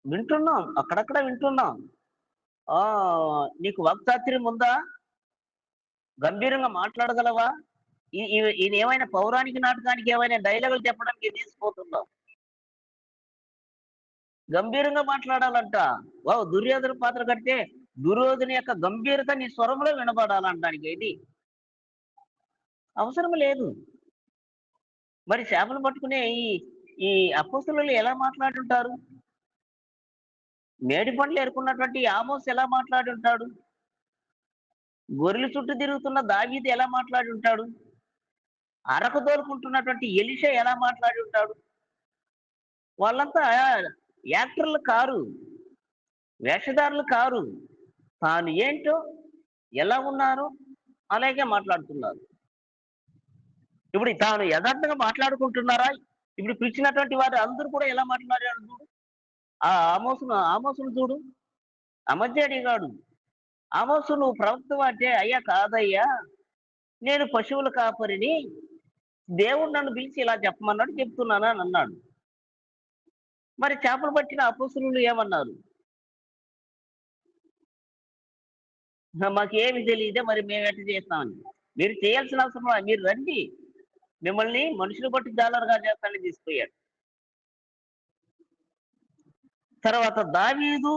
వింటున్నాం, అక్కడక్కడ వింటున్నాం, నీకు వాక్చాతుర్యం ఉందా, గంభీరంగా మాట్లాడగలవా, ఈయన ఏమైనా పౌరాణిక నాటకానికి ఏమైనా డైలాగులు చెప్పడానికి తీసుకుపోతున్నాం. గంభీరంగా మాట్లాడాలంట. దుర్యోధన పాత్ర కడితే దుర్యోధన యొక్క గంభీరత నీ స్వరంలో వినబడాలంటానికి ఇది అవసరం లేదు. మరి చేపలు పట్టుకునే ఈ అపోస్తలులు ఎలా మాట్లాడుంటారు? మేడి పండ్లు ఏరుకున్నటువంటి ఆమోస్ ఎలా మాట్లాడి ఉంటాడు? గొర్రెల చుట్టూ తిరుగుతున్న దావీదు ఎలా మాట్లాడి ఉంటాడు? అరకు దోలుకుంటున్నటువంటి ఎలీషా ఎలా మాట్లాడి ఉంటాడు? వాళ్ళంతా యాక్టర్లు కారు, వేషధారులు కారు. తాను ఏంటో ఎలా ఉన్నారో అలాగే మాట్లాడుతున్నారు. ఇప్పుడు తాను యథార్థంగా మాట్లాడుకుంటున్నారా? ఇప్పుడు పిలిచినటువంటి వారు అందరూ కూడా ఎలా మాట్లాడారు చూడు. ఆ ఆమోసును చూడు, అమధ్య అడిగాడు, ఆమోసు నువ్వు ప్రవక్త అంటే, అయ్యా కాదయ్యా, నేను పశువుల కాపరిని, దేవుడు నన్ను పిలిచి ఇలా చెప్పమన్నాడు, చెప్తున్నాను అని అన్నాడు. మరి చేపలు పట్టిన అపోస్తలులు ఏమన్నారు? మాకు ఏమి తెలియదే, మరి మేము ఎట్లా చేస్తామని. మీరు చేయాల్సిన అవసరం, మీరు రండి, మిమ్మల్ని మనుషులు బట్టి జాలరుగా చేస్తానని తీసుకుపోయాడు. తర్వాత దావీదు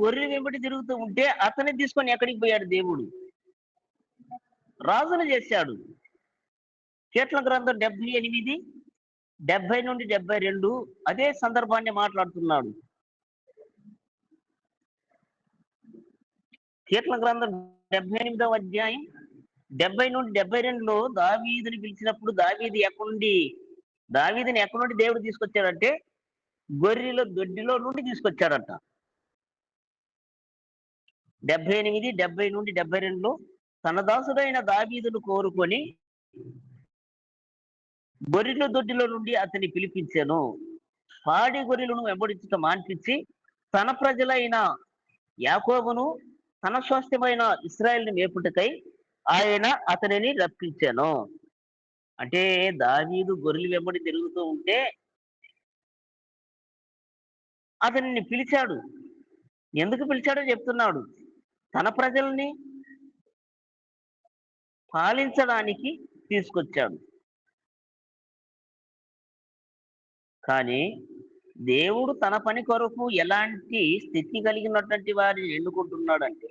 గొర్రె వెంబడి తిరుగుతూ ఉంటే అతన్ని తీసుకొని ఎక్కడికి పోయాడు? దేవుడు రాజును చేశాడు. కీర్తన గ్రంథం 78, 70-72 అదే సందర్భాన్ని మాట్లాడుతున్నాడు. కీర్తన గ్రంథం 78వ అధ్యాయం 70-72లో దావీదుని పిలిచినప్పుడు దావీదుని ఎక్కడి నుండి దేవుడు తీసుకొచ్చాడంటే గొర్రెల దొడ్డిలో నుండి తీసుకొచ్చాడట. 78, 70-72లో తన దాసుడైన దావీదును కోరుకొని గొర్రెల దొడ్డిలో నుండి అతన్ని పిలిపించాను. పాడి గొర్రెలను వెంబడించుట మాన్పించి తన ప్రజలైన యాకోబును, తన స్వాస్థ్యమైన ఇశ్రాయేలుని మేపుటకై ఆయన అతనిని రప్పించాను. అంటే దావీదు గొర్రెలు వెంబడి తిరుగుతూ ఉంటే అతనిని పిలిచాడు. ఎందుకు పిలిచాడో చెప్తున్నాడు. తన ప్రజల్ని పాలించడానికి తీసుకొచ్చాడు. కానీ దేవుడు తన పని కొరకు ఎలాంటి స్థితి కలిగినటువంటి వారిని ఎన్నుకుంటున్నాడంటే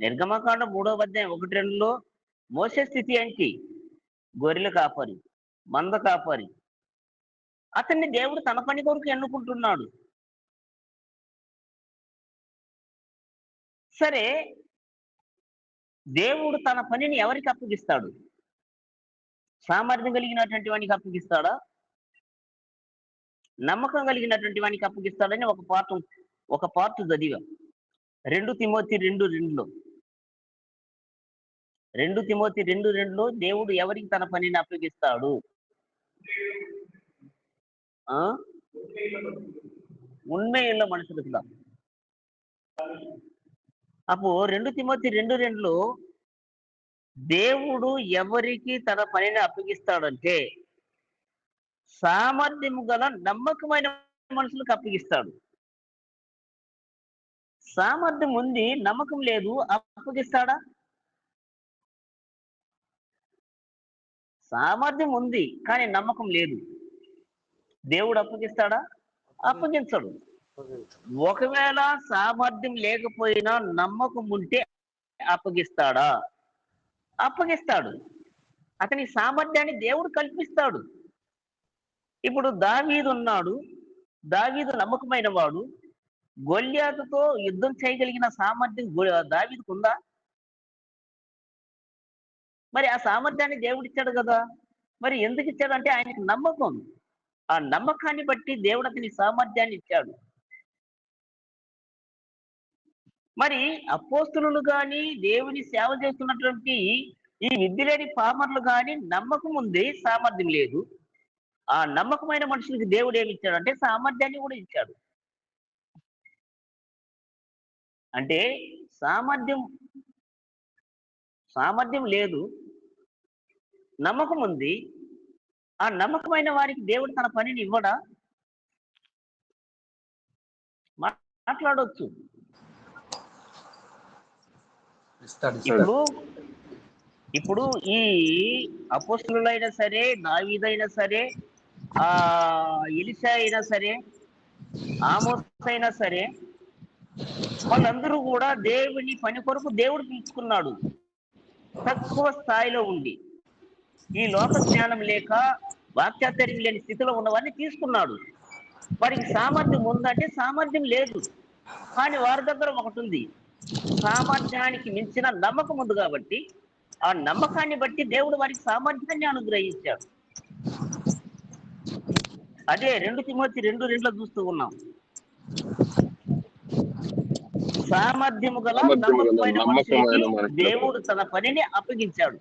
నిర్గమకాండం 3వ అధ్యాయం 1-2లో మోసే స్థితి ఏంటి? గొర్రెల కాపరి, మంద కాపరి. అతన్ని దేవుడు తన పని కొరకు ఎన్నుకుంటున్నాడు. సరే, దేవుడు తన పనిని ఎవరికి అప్పగిస్తాడు? సామర్థ్యం కలిగినటువంటి వానికి అప్పగిస్తాడా? నమ్మకం కలిగినటువంటి వానికి అప్పగిస్తాడని ఒక పార్ట్ చదివాం. 2 తిమోతి 2:2లో 2 తిమోతి 2:2లో దేవుడు ఎవరికి తన పనిని అప్పగిస్తాడు? ఉన్మేయుల మనుషులకు தான். అప్పుడు 2 తిమోతి 2:2లో దేవుడు ఎవరికి తన పనిని అప్పగిస్తాడంటే సామర్థ్యము గల నమ్మకమైన మనుషులకు అప్పగిస్తాడు. సామర్థ్యం ఉంది, నమ్మకం లేదు, అప్పగిస్తాడా? సామర్థ్యం ఉంది కానీ నమ్మకం లేదు, దేవుడు అప్పగిస్తాడా? అప్పగించడు. ఒకవేళ సామర్థ్యం లేకపోయినా నమ్మకం ఉంటే అప్పగిస్తాడా? అప్పగిస్తాడు. అతని సామర్థ్యాన్ని దేవుడు కల్పిస్తాడు. ఇప్పుడు దావీదు ఉన్నాడు, దావీదు నమ్మకమైన వాడు. గొల్యాతుతో యుద్ధం చేయగలిగిన సామర్థ్యం దావీదుకు ఉందా? మరి ఆ సామర్థ్యాన్ని దేవుడిచ్చాడు కదా. మరి ఎందుకు ఇచ్చాడు అంటే ఆయనకి నమ్మకం. ఆ నమ్మకాన్ని బట్టి దేవుడు అతని సామర్థ్యాన్ని ఇచ్చాడు. మరి అపోస్తులు గాని దేవుని సేవ చేస్తున్నటువంటి ఈ విద్యలేని పామర్లు గాని నమ్మకం ఉంది, సామర్థ్యం లేదు. ఆ నమ్మకమైన మనుషులకి దేవుడు ఏమి ఇచ్చాడు అంటే సామర్థ్యాన్ని కూడా ఇచ్చాడు. అంటే సామర్థ్యం లేదు, నమ్మకం ఉంది. ఆ నమ్మకమైన వారికి దేవుడు తన పనిని ఇవ్వడా? మాట్లాడవచ్చు. ఇప్పుడు ఈ అపోస్తులైనా సరే, దావీదైనా సరే, ఎలీషా అయినా సరే, ఆమోస్ అయినా సరే, వాళ్ళందరూ కూడా దేవుని పని కొరకు దేవుడు పిలుచుకున్నాడు. తక్కువ స్థాయిలో ఉండి, ఈ లోక జ్ఞానం లేక వాక్చాతుర్యం లేని స్థితిలో ఉన్నవారిని తీసుకున్నాడు. వారికి సామర్థ్యం ఉందంటే సామర్థ్యం లేదు, కానీ వారి దగ్గర ఒకటి ఉంది, సామర్థ్యానికి మించిన నమ్మకం ఉంది. కాబట్టి ఆ నమ్మకాన్ని బట్టి దేవుడు వారికి సామర్థ్యాన్ని అనుగ్రహించాడు. అదే 2 తిమోతి 2:2లో చూస్తూ ఉన్నాం. సామర్థ్యము గల నమ్మకమైన మనుషులకి దేవుడు తన పనిని అప్పగించాడు.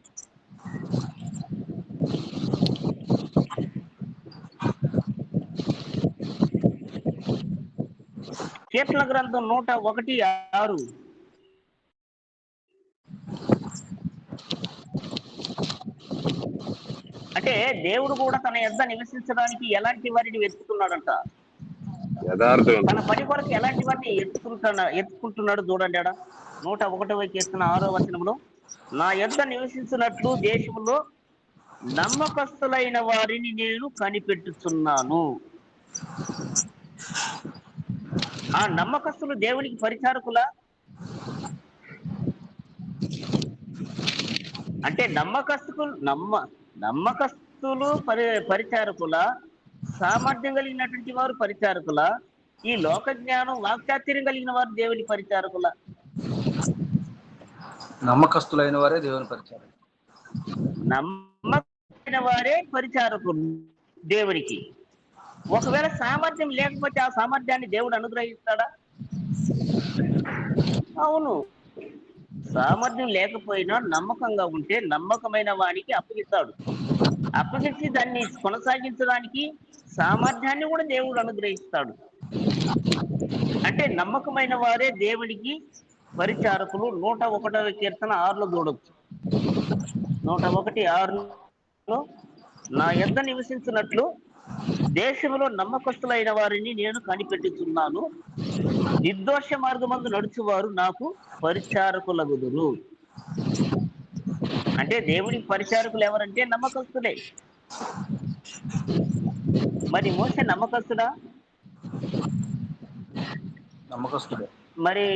కీర్తన గ్రంథం 101:6. అంటే దేవుడు కూడా తన యొద్ద నివసించడానికి ఎలాంటి వారిని వెతుకుతున్నాడంట? తన పని కొరకు ఎలాంటి వారిని ఎత్తుకుంటున్నాడు చూడండి. 101వ కీర్తన 6వ వచనంలో, నా యొద్ద నివసించినట్లు దేశంలో నమ్మకస్తులైన వారిని నేను కనిపెట్టుచున్నాను. ఆ నమ్మకస్తులు దేవునికి పరిచారకులా? అంటే నమ్మకస్తులు పరిచారకుల, సామర్థ్యం కలిగినటువంటి వారు పరిచారకుల, ఈ లోక జ్ఞానం వాక్చాతుర్యం కలిగిన వారు దేవుని పరిచారకుల? నమ్మకస్తులైన వారే దేవుని పరిచారకులు. నమ్మకమైన వారే పరిచారకులు దేవునికి. ఒకవేళ సామర్థ్యం లేకపోతే ఆ సామర్థ్యాన్ని దేవుడు అనుగ్రహిస్తాడా? అవును. సామర్థ్యం లేకపోయినా నమ్మకంగా ఉంటే నమ్మకమైన వానికి అప్పగిస్తాడు. అప్పగించి దాన్ని కొనసాగించడానికి సామర్థ్యాన్ని కూడా దేవుడు అనుగ్రహిస్తాడు. అంటే నమ్మకమైన వారే దేవుడికి పరిచారకులు. 101వ కీర్తన 6లో చూడొచ్చు. 101:6లో, నా యొద్ద నివసించినట్లు దేశంలో నమ్మకస్తులైన వారిని నేను కనిపెట్టుచున్నాను, నిర్దోష మార్గమందు నడుచువారు నాకు పరిచారకులగుదురు. అంటే దేవుడికి పరిచారకులు ఎవరంటే నమ్మకస్తులే. మరి మోసే నమ్మకస్తుడా? నమ్మకస్తుడే. మరి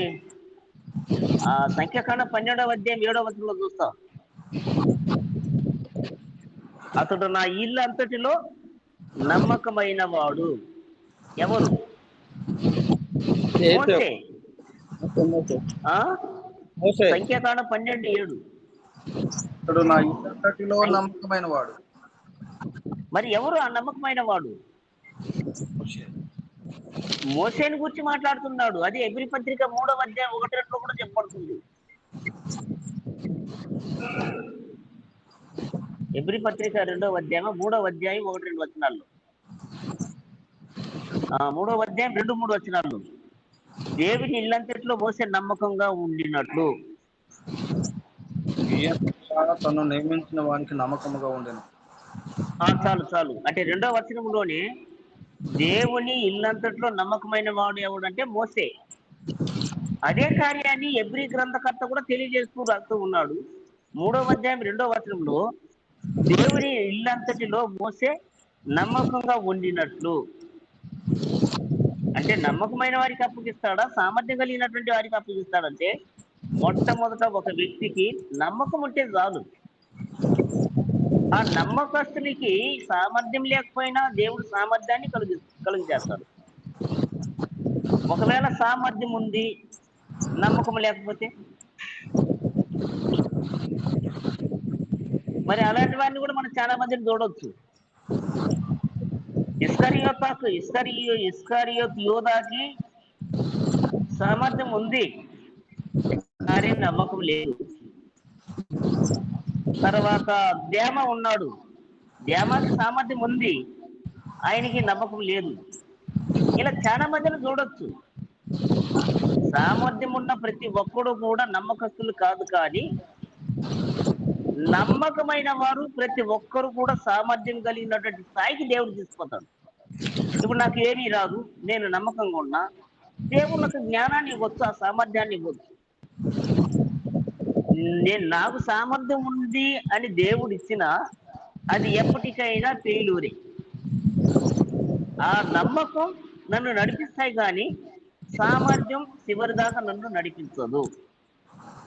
ఆ సంఖ్యాకాండం 12వ అధ్యాయం 7వ వచనంలో చూస్తాం, అతడు నా ఇల్లు అంతటిలో నమ్మకమైన వాడు. ఎవరు? మోసే. ఆ మోసే సంఖ్యాకాండం 12:7. ఇతడు నా ఇద్దరిలో నమ్మకమైన వాడు. మరి ఎవరు ఆ నమ్మకమైన వాడు? మోషే. మోసేని గురించి మాట్లాడుతున్నాడు. అది ఎబ్రీ పత్రిక 3వ అధ్యాయం 1-2 కూడా చెప్పబడుతుంది. ఎబ్రీ పత్రిక 2వ అధ్యాయం 3వ అధ్యాయం 1-2 వచనాల్లో, 3వ అధ్యాయం 2-3 వచనాల్లో దేవుని ఇల్లంతట్లో మోసే నమ్మకంగా ఉండినట్లు. ఈయన తను నియమించిన వానికి నమ్మకముగా ఉండెను. చాలు చాలు. అంటే 2వ వచనంలోనే దేవుని ఇల్లంతట్లో నమ్మకమైన వాడు ఎవడంటే మోసే. అదే కార్యాన్ని ఎబ్రీ గ్రంథకర్త కూడా తెలియజేస్తూ రాస్తూ ఉన్నాడు. 3వ అధ్యాయం 2వ వచనంలో దేవుని ఇల్లంతటిలో మోసే నమ్మకంగా ఉండినట్లు. అంటే నమ్మకమైన వారికి అప్పగిస్తాడా, సామర్థ్యం కలిగినటువంటి వారికి అప్పగిస్తాడంటే మొట్టమొదట ఒక వ్యక్తికి నమ్మకం ఉంటే చాలు. ఆ నమ్మకస్తునికి సామర్థ్యం లేకపోయినా దేవుడు సామర్థ్యాన్ని కలుగజేస్తాడు. ఒకవేళ సామర్థ్యం ఉంది, నమ్మకం లేకపోతే మరి అలాంటి వారిని కూడా మనం చాలా మందిని చూడవచ్చు. ఇస్కరియోత్ యోధాకి సామర్థ్యం ఉంది, కానీ నమ్మకం లేదు. తర్వాత దేమ ఉన్నాడు, దేమాకి సామర్థ్యం ఉంది, ఆయనకి నమ్మకం లేదు. ఇలా చాలా మందిని చూడొచ్చు. సామర్థ్యం ఉన్న ప్రతి ఒక్కడు కూడా నమ్మకస్తులు కాదు, కానీ నమ్మకమైన వారు ప్రతి ఒక్కరు కూడా సామర్థ్యం కలిగినటువంటి స్థాయికి దేవుడు తీసుకుపోతాడు. ఇప్పుడు నాకు ఏమీ రాదు, నేను నమ్మకంగా ఉన్నా, దేవుడు నాకు జ్ఞానాన్ని ఇవ్వచ్చు, ఆ సామర్థ్యాన్ని ఇవ్వచ్చు. నాకు సామర్థ్యం ఉంది అని దేవుడు ఇచ్చినా అది ఎప్పటికైనా ఫెయిల్యూరే. ఆ నమ్మకం నన్ను నడిపిస్తాయి, కానీ సామర్థ్యం చివరి దాకా నన్ను నడిపించదు.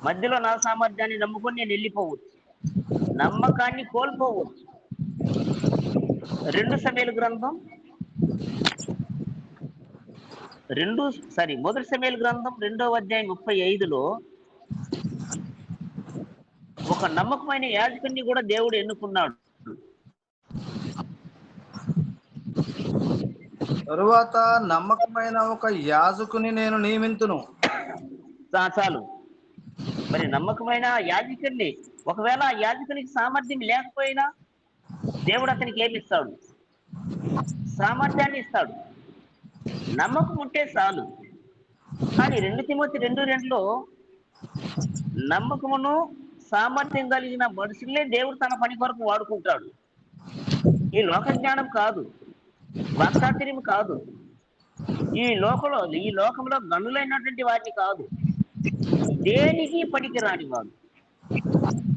మధ్యలో నా సామర్థ్యాన్ని నమ్ముకొని నేను వెళ్ళిపోవచ్చు, నమ్మకాన్ని కోల్పోవచ్చు. 2 సమూయేలు గ్రంథం 1 సమూయేలు గ్రంథం 2వ అధ్యాయం 35లో ఒక నమ్మకమైన యాజకుడిని కూడా దేవుడు ఎన్నుకున్నాడు. తరువాత నమ్మకమైన ఒక యాజకుని నేను నియమింతును. చాలు. మరి నమ్మకమైన యాజకుడిని, ఒకవేళ ఆ యాజకునికి సామర్థ్యం లేకపోయినా దేవుడు అతనికి ఏమి ఇస్తాడు? సామర్థ్యాన్ని ఇస్తాడు. నమ్మకం ఉంటే చాలు. కానీ 2 తిమోతి 2:2లో నమ్మకమును సామర్థ్యం కలిగిన మనుషులే దేవుడు తన పని కొరకు వాడుకుంటాడు. ఈ లోక జ్ఞానం కాదు, వాక్చాతుర్యం కాదు, ఈ లోకంలో గనులైనటువంటి వాటిని కాదు, దేనికి పనికి రాని వాడు.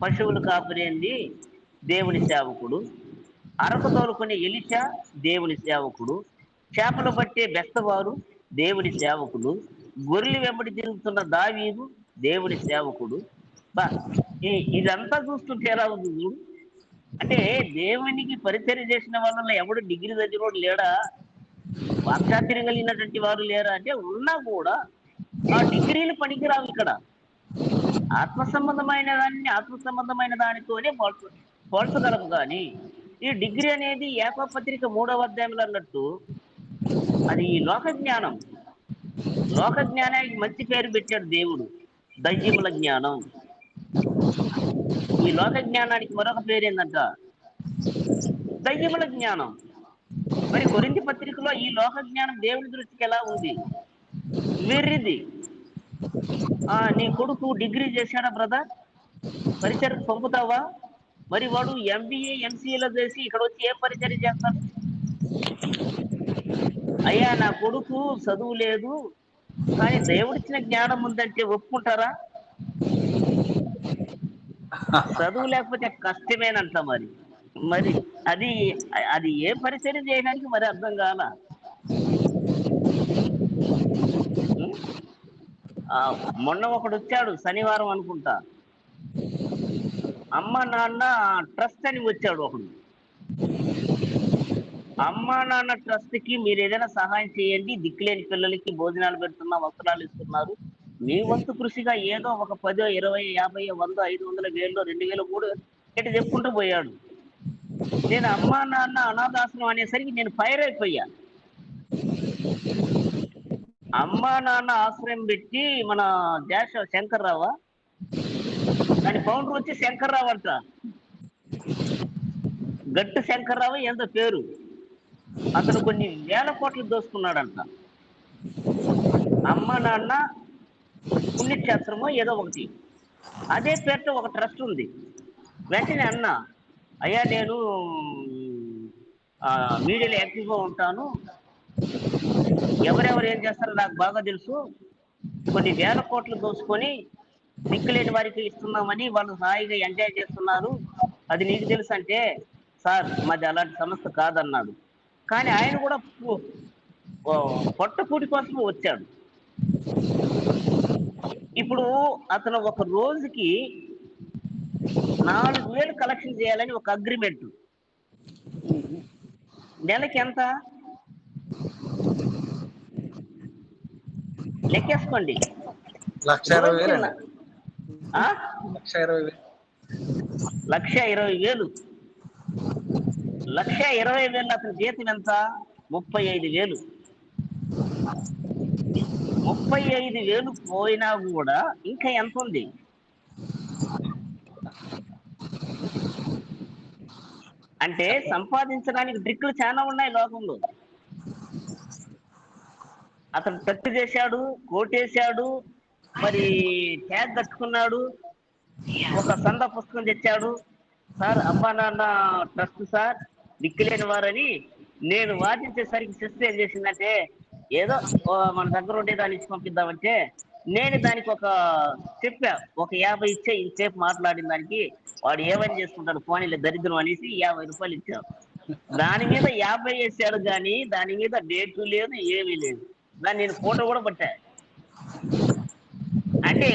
పశువులు కాపురేంది దేవుని సేవకుడు, అరకు తోలుకునే ఎలీషా దేవుని సేవకుడు, చేపలు పట్టే బెస్తవారు దేవుని సేవకుడు, గొర్రెలు వెంబడి తిరుగుతున్న దావీదు దేవుని సేవకుడు. ఇదంతా చూస్తుంటే ఎలా ఉంది చూడు. అంటే దేవునికి పరిచర్య చేసిన వాళ్ళలో ఎవడు డిగ్రీ చదివినోడు లేడా, వాక్చాతుర్యం కలిగినటువంటి వారు లేరా అంటే ఉన్నా కూడా ఆ డిగ్రీలు పనికిరావు. ఇక్కడ ఆత్మ సంబంధమైన దానితోనే పోల్చగలము. కానీ ఈ డిగ్రీ అనేది యాకోబు పత్రిక 3వ అధ్యాయంలో అన్నట్టు అది ఈ లోక జ్ఞానానికి మంచి పేరు పెట్టాడు దేవుడు, దయ్యముల జ్ఞానం. ఈ లోక జ్ఞానానికి మరొక పేరు ఏంటంట? దయ్యముల జ్ఞానం. మరి కొరింథీ పత్రికలో ఈ లోక జ్ఞానం దేవుని దృష్టికి ఎలా ఉంది? వెర్రిది. నీ కొడుకు డిగ్రీ చేశాడా బ్రదర్, పరిచర్యకు పంపుతావా? మరి వాడు MBA MCAలో చేసి ఇక్కడ వచ్చి ఏం పరిచర్య చేస్తాడు? అయ్యా నా కొడుకు చదువు లేదు కానీ దేవుడిచ్చిన జ్ఞానం ఉందంటే ఒప్పుకుంటారా? చదువు లేకపోతే కష్టమేనంట. మరి అది ఏ పరిచర్య చేయడానికి మరి అర్థం కాల. మొన్న ఒకడు వచ్చాడు, శనివారం అనుకుంటా, అమ్మ నాన్న ట్రస్ట్ అని వచ్చాడు ఒకడు. అమ్మా నాన్న ట్రస్ట్ కి మీరు ఏదైనా సహాయం చేయండి, దిక్కులేని పిల్లలకి భోజనాలు పెడుతున్నా, వస్త్రాలు ఇస్తున్నారు, మీ వంతు కృషిగా ఏదో ఒక 10, 20, 50, 100, 500, 1000, 2000, 3000 ఇట్లా చెప్పుకుంటూ పోయాడు. నేను అమ్మా నాన్న అనాథాశ్రమం అనేసరికి నేను ఫైర్ అయిపోయా. అమ్మా నాన్న ఆశ్రయం పెట్టి మన శంకర్రావా, దాని ఫౌండర్ వచ్చి శంకర్రావు అంట, గట్టు శంకర్రావు ఏందో పేరు. అతను కొన్ని వేల కోట్లు దోసుకున్నాడంట. అమ్మ నాన్న పుణ్యక్షేత్రమో ఏదో ఒకటి, అదే పేరుతో ఒక ట్రస్ట్ ఉంది. వెంటనే అన్న, అయ్యా నేను మీడియాలో యాక్టివ్గా ఉంటాను, ఎవరెవరు ఏం చేస్తారో నాకు బాగా తెలుసు, కొన్ని వేల కోట్లు దోసుకొని దిక్కులేని వారికి ఇస్తున్నామని వాళ్ళు హాయిగా ఎంజాయ్ చేస్తున్నారు, అది నీకు తెలుసు అంటే, సార్ మాది అలాంటి సంస్థ కాదన్నాడు. కానీ ఆయన కూడా పొట్టకూటి కోసం వచ్చాడు. ఇప్పుడు అతను ఒక రోజుకి 4,000 కలెక్షన్ చేయాలని ఒక అగ్రిమెంట్. నెలకి ఎంత లెక్కేసుకోండి. 1,20,000. ఆ? 1,20,000. 1,20,000. 1,20,000 అతని జీతం ఎంత? 35,000. 35,000 పోయినా కూడా ఇంకా ఎంత ఉంది? అంటే సంపాదించడానికి ట్రిక్లు చాలా ఉన్నాయి లోకంలో. అతను టచ్ చేశాడు, కోటేశాడు, మరి ట్యాగ్ కట్టుకున్నాడు, ఒక సంద పుస్తకం తెచ్చాడు. సార్ అబ్బా నాన్న ట్రస్ట్ సార్, దిక్కులేని వారని నేను వాదించేసరికి సిస్టర్ ఏం చేసిందంటే, ఏదో మన దగ్గర ఉండే దాన్ని ఇచ్చి పంపిద్దామంటే, నేను దానికి ఒక చెప్పా, ఒక 50 ఇచ్చే ఇంతసేపు మాట్లాడిన దానికి, వాడు ఏమని చేసుకుంటాడు పోనీలే దరిద్రం అనేసి 50 రూపాయలు ఇచ్చాడు. దాని మీద 50 వేసాడు, కానీ దాని మీద డేటు లేదు, ఏమీ లేదు. దాన్ని నేను ఫోటో కూడా పట్టా. అంటే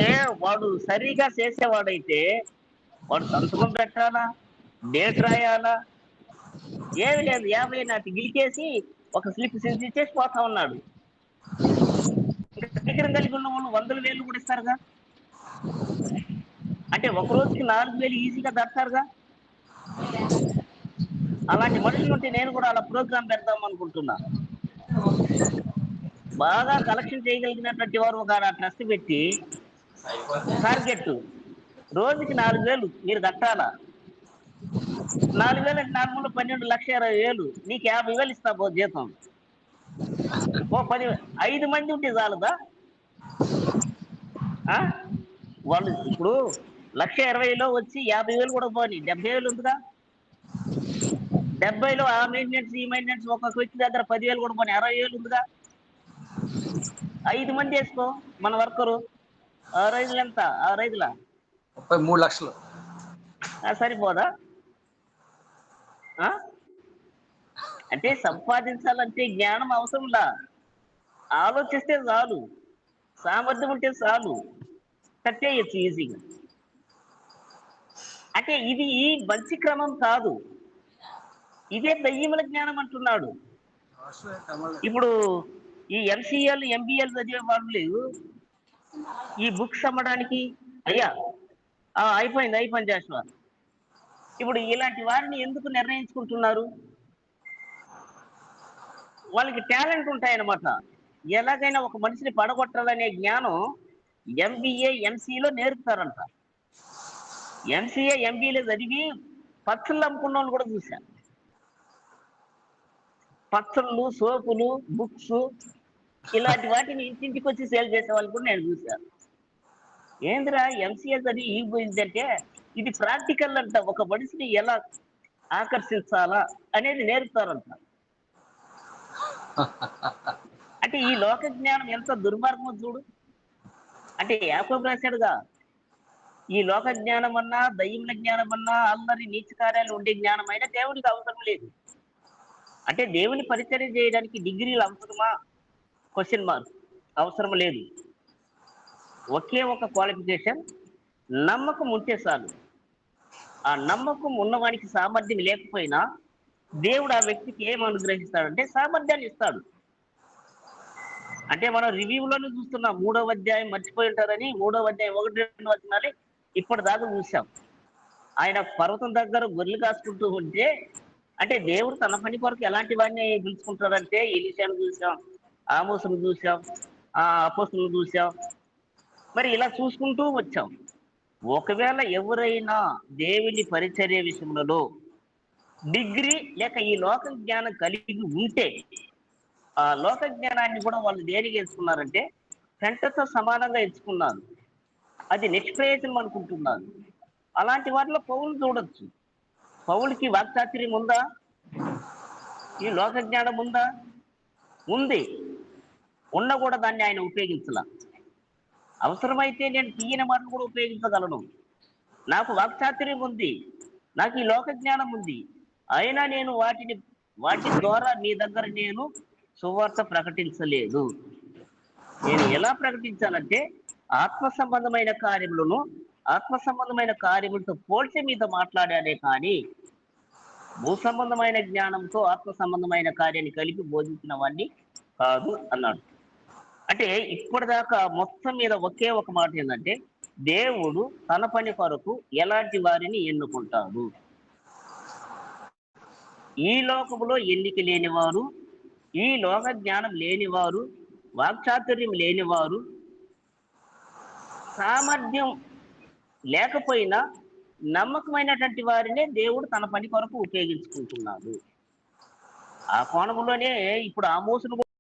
వాడు సరిగా చేసేవాడైతే వాడు సంతకం పెట్టాలా, డేట్ రాయాలా, ఏమి లేదు. 50 నాటి గిలికేసి ఒక స్లిప్ ఇచ్చేసి పోతా ఉన్నాడు. దగ్గర కలిగి ఉన్న వాళ్ళు 100,000 కూడా ఇస్తారుగా. అంటే ఒక రోజుకి 4,000 ఈజీగా దడతారుగా. అలాంటి మనుషులు ఉంటే నేను కూడా అలా ప్రోగ్రామ్ పెడదాం అనుకుంటున్నా. బాగా కలెక్షన్ చేయగలిగినటువంటి వారు ఒక ట్రస్ట్ పెట్టి టార్గెట్ రోజుకి 4,000 మీరు కట్టాలా. 4,000 అంటే నార్మల్ 12,20,000, నీకు 50,000 ఇస్తా పో జీతం. ఓ 5 మంది ఉంటే చాలుదా? వాళ్ళు ఇప్పుడు 1,20,000లో వచ్చి 50,000 కూడా పోని 70,000 ఉందిగా. 70లో ఆ మెయింటెనెన్స్ ఈ మెయింటెనెన్స్ ఒక్కొక్క వ్యక్తి దగ్గర 10,000 కూడా పోని 60,000 ఉందిగా. 5 మంది వేసుకో మన వర్కరు. 6 5 ఎంత? 6 5 33 లక్షలు సరిపోదా? అంటే సంపాదించాలంటే జ్ఞానం అవసరంలా, ఆలోచిస్తే చాలు, సామర్థ్యం ఉంటే చాలు, కట్టేయచ్చు ఈజీగా. అంటే ఇది మంచి క్రమం కాదు, ఇదే దయ్యముల జ్ఞానం అంటున్నాడు. ఇప్పుడు ఈ ఎంసీఏలు ఎంబీఏలు చదివే వాళ్ళు ఈ బుక్స్ అమ్మడానికి, అయ్యా అయిపోయింది జాషువా. ఇప్పుడు ఇలాంటి వారిని ఎందుకు నిర్ణయించుకుంటున్నారు? వాళ్ళకి టాలెంట్ ఉంటాయన్నమాట. ఎలాగైనా ఒక మనిషిని పడగొట్టాలనే జ్ఞానం ఎంబీఏ ఎంసీలో నేర్పుతారంట. ఎంసీఏ ఎంబీఏలో చదివి పచ్చళ్ళు అమ్ముకున్న వాళ్ళు కూడా చూశాను. పచ్చళ్ళు, సోపులు, బుక్స్ ఇలాంటి వాటిని ఇంటింటికి వచ్చి సేల్ చేసే వాళ్ళు కూడా నేను చూశాను. ఏందిరా ఎంసీఏ చదివి ఈ పోయిందంటే, ఇది ప్రాక్టికల్ అంట. ఒక మనిషిని ఎలా ఆకర్షించాలా అనేది నేర్పుతారంట. అంటే ఈ లోక జ్ఞానం ఎంత దుర్మార్గం చూడు. అంటే యాకోబు రాశాడుగా, ఈ లోక జ్ఞానం అన్నా, దయ్యముల జ్ఞానం అన్నా, అల్లరి నీచ కార్యాలు ఉండే జ్ఞానం అయినా దేవునికి అవసరం లేదు. అంటే దేవుని పరిచర్య చేయడానికి డిగ్రీలు అవసరమా? Question mark. అవసరం లేదు. ఒకే ఒక క్వాలిఫికేషన్, నమ్మకం ఉంటే చాలు. ఆ నమ్మకం ఉన్నవానికి సామర్థ్యం లేకపోయినా దేవుడు ఆ వ్యక్తికి ఏం అనుగ్రహిస్తాడంటే సామర్థ్యాన్ని ఇస్తాడు. అంటే మనం రివ్యూలోనే చూస్తున్నాం. 3వ అధ్యాయం మర్చిపోయి ఉంటారని 3వ అధ్యాయం 1-2 వచనాలే ఇప్పటిదాకా చూసాం. ఆయన పర్వతం దగ్గర గొర్రెలు కాసుకుంటూ ఉంటే, అంటే దేవుడు తన పని కొరకు ఎలాంటి వాడిని పిలుచుకుంటాడంటే ఎలీషాను చూసాం, ఆమోసును చూసాం, అపోస్తులను చూసాం. మరి ఇలా చూసుకుంటూ వచ్చాం. ఒకవేళ ఎవరైనా దేవుని పరిచర్య విషయంలో డిగ్రీ లేక ఈ లోక జ్ఞానం కలిగి ఉంటే, ఆ లోక జ్ఞానాన్ని కూడా వాళ్ళు దేనికి ఎంచుకున్నారంటే పెంటతో సమానంగా ఎంచుకున్నారు. అది నిష్ప్రయోజనం అనుకుంటున్నారు. అలాంటి వాటిలో పౌలు చూడొచ్చు. పౌలుకి వాక్చాతుర్యం ఉందా? ఈ లోక జ్ఞానం ఉందా? ఉంది. ఉన్న కూడా దాన్ని ఆయన ఉపయోగించాల. అవసరమైతే నేను తీయని మాటలు కూడా ఉపయోగించగలను. నాకు వాక్చాతుర్యం ఉంది, నాకు ఈ లోక జ్ఞానం ఉంది, అయినా నేను వాటి ద్వారా మీ దగ్గర నేను సువార్త ప్రకటించలేదు. నేను ఎలా ప్రకటించాలంటే ఆత్మ సంబంధమైన కార్యములను ఆత్మ సంబంధమైన కార్యములతో పోల్చి మీతో మాట్లాడానే కానీ భూ సంబంధమైన జ్ఞానంతో ఆత్మ సంబంధమైన కార్యాన్ని కలిపి బోధించిన వాడిని కాదు అన్నాడు. అంటే ఇప్పటిదాకా మొత్తం మీద ఒకే ఒక మాట ఏంటంటే దేవుడు తన పని కొరకు ఎలాంటి వారిని ఎన్నుకుంటాడు. ఈ లోకములో ఎన్నిక లేనివారు, ఈ లోక జ్ఞానం లేనివారు, వాక్చాతుర్యం లేనివారు, సామర్థ్యం లేకపోయినా నమ్మకమైనటువంటి వారినే దేవుడు తన పని కొరకు ఉపయోగించుకుంటున్నాడు. ఆ కోణంలోనే ఇప్పుడు ఆమోసును